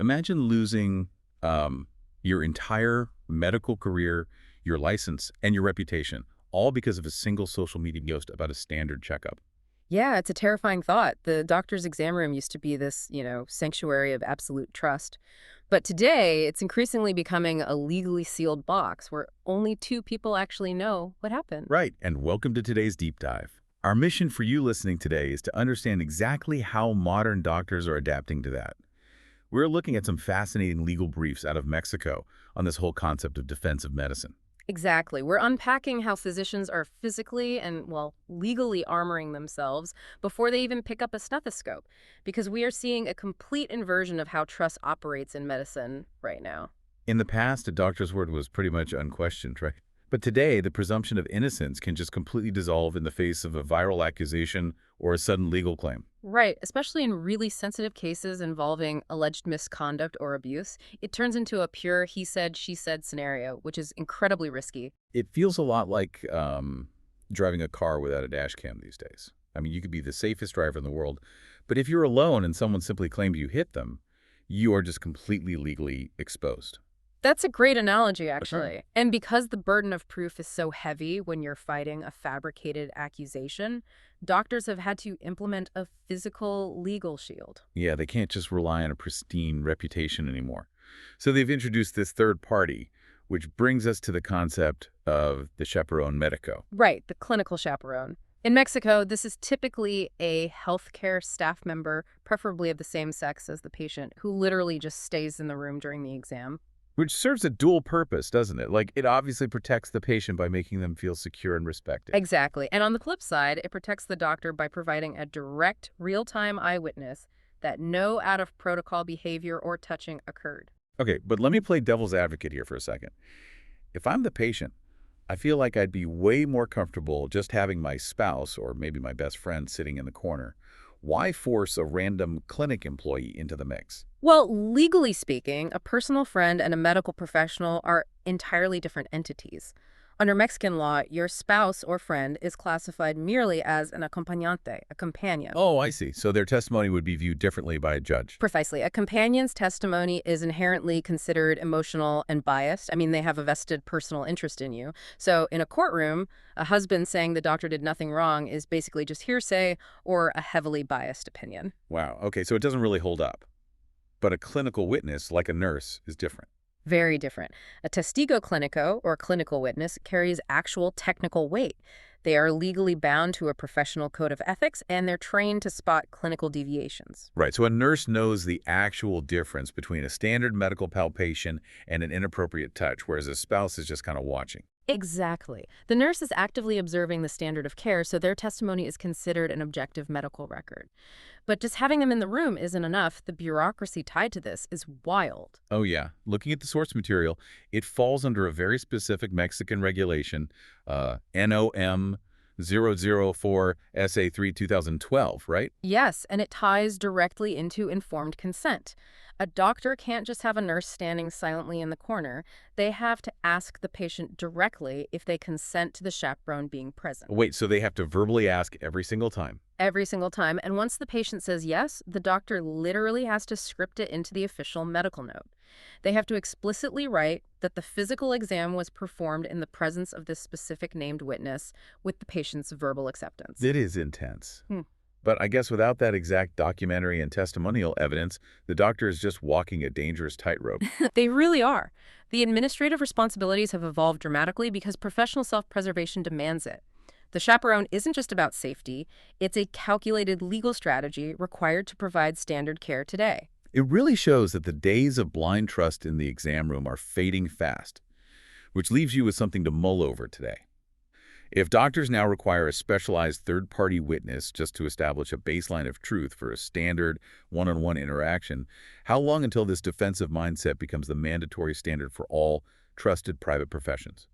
Imagine losing your entire medical career, your license, and your reputation, all because of a single social media post about a standard checkup. Yeah, it's a terrifying thought. The doctor's exam room used to be this, sanctuary of absolute trust. But today, it's increasingly becoming a legally sealed box where only two people actually know what happened. Right, and welcome to today's deep dive. Our mission for you listening today is to understand exactly how modern doctors are adapting to that. We're looking at some fascinating legal briefs out of Mexico on this whole concept of defensive medicine. Exactly. We're unpacking how physicians are physically and, legally armoring themselves before they even pick up a stethoscope, because we are seeing a complete inversion of how trust operates in medicine right now. In the past, a doctor's word was pretty much unquestioned, right? But today, the presumption of innocence can just completely dissolve in the face of a viral accusation or a sudden legal claim. Right, especially in really sensitive cases involving alleged misconduct or abuse, it turns into a pure he said, she said scenario, which is incredibly risky. It feels a lot like driving a car without a dash cam these days. I mean, you could be the safest driver in the world, but if you're alone and someone simply claims you hit them, you are just completely legally exposed. That's a great analogy, Sure. actually. And because the burden of proof is so heavy when you're fighting a fabricated accusation, doctors have had to implement a physical legal shield. Yeah, they can't just rely on a pristine reputation anymore. So they've introduced this third party, which brings us to the concept of the chaperone medico. Right, the clinical chaperone. In Mexico, this is typically a healthcare staff member, preferably of the same sex as the patient, who literally just stays in the room during the exam. Which serves a dual purpose, doesn't it? Like, it obviously protects the patient by making them feel secure and respected. Exactly. And on the flip side, it protects the doctor by providing a direct, real-time eyewitness that no out-of-protocol behavior or touching occurred. Okay, but let me play devil's advocate here for a second. If I'm the patient, I feel like I'd be way more comfortable just having my spouse or maybe my best friend sitting in the corner. Why force a random clinic employee into the mix? Well, legally speaking, a personal friend and a medical professional are entirely different entities. Under Mexican law, your spouse or friend is classified merely as an acompañante, a companion. Oh, I see. So their testimony would be viewed differently by a judge. Precisely. A companion's testimony is inherently considered emotional and biased. I mean, they have a vested personal interest in you. So in a courtroom, a husband saying the doctor did nothing wrong is basically just hearsay or a heavily biased opinion. Wow. Okay, so it doesn't really hold up. But a clinical witness, like a nurse, is different. Very different. A testigo clinico, or clinical witness, carries actual technical weight. They are legally bound to a professional code of ethics, and they're trained to spot clinical deviations. Right, so a nurse knows the actual difference between a standard medical palpation and an inappropriate touch, whereas a spouse is just kind of watching. Exactly. The nurse is actively observing the standard of care, so their testimony is considered an objective medical record. But just having them in the room isn't enough. The bureaucracy tied to this is wild. Oh yeah, looking at the source material, it falls under a very specific Mexican regulation, NOM 004 SA3 2012, right? Yes, and it ties directly into informed consent. A doctor can't just have a nurse standing silently in the corner. They have to ask the patient directly if they consent to the chaperone being present. Wait, so they have to verbally ask every single time? Every single time. And once the patient says yes, the doctor literally has to script it into the official medical note. They have to explicitly write that the physical exam was performed in the presence of this specific named witness with the patient's verbal acceptance. It is intense. Hmm. But I guess without that exact documentary and testimonial evidence, the doctor is just walking a dangerous tightrope. They really are. The administrative responsibilities have evolved dramatically because professional self-preservation demands it. The chaperone isn't just about safety, it's a calculated legal strategy required to provide standard care today. It really shows that the days of blind trust in the exam room are fading fast, which leaves you with something to mull over today. If doctors now require a specialized third-party witness just to establish a baseline of truth for a standard one-on-one interaction, how long until this defensive mindset becomes the mandatory standard for all trusted private professions?